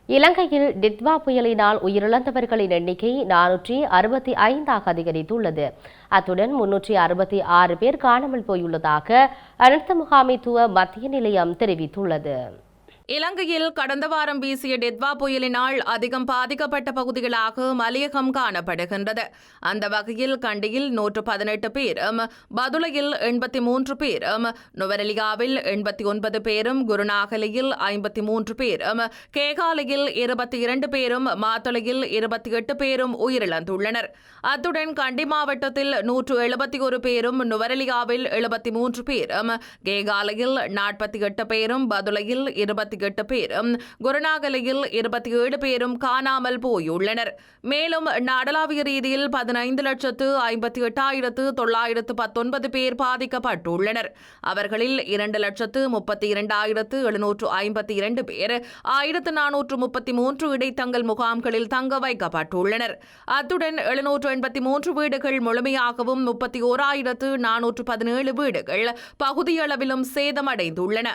இலங்கையில் டிட்வா புயலினால் உயிரிழந்தவர்களின் எண்ணிக்கை 465ஆக அதிகரித்துள்ளது. அத்துடன் 366 பேர் காணாமல் போயுள்ளதாக அனர்த்த முகாமைத்துவ மத்திய நிலையம் தெரிவித்துள்ளது. இலங்கையில் கடந்த வாரம் வீசிய டெத்வா புயலினால் அதிகம் பாதிக்கப்பட்ட பகுதிகளாக மலையகம் காணப்படுகின்றது. அந்த வகையில் கண்டியில் 118 பேரும், பதுளையில் 83 பேரும், நுவரெலியாவில் 89 பேரும், குருநாகலையில் 53 பேரும், கேகாலையில் 22 பேரும், மாத்தளையில் 28 பேரும் உயிரிழந்துள்ளனர். அத்துடன் கண்டி மாவட்டத்தில் 171 பேரும், நுவரெலியாவில் 73 பேரும், கேகாலையில் 48 பேரும், பதுளையில் 28 பேரும், குருநாகலையில் 27 பேரும் காணாமல் போயுள்ளனர். மேலும் நாடளாவிய ரீதியில் 15,58,919 பேர் பாதிக்கப்பட்டுள்ளனர். அவர்களில் 2,32,752 பேர் 1,433 இடைத்தங்கல் முகாம்களில் தங்க வைக்கப்பட்டுள்ளனர். அத்துடன் 783 வீடுகள் முழுமையாகவும் 31,417 வீடுகள் பகுதியளவிலும் சேதமடைந்துள்ளன.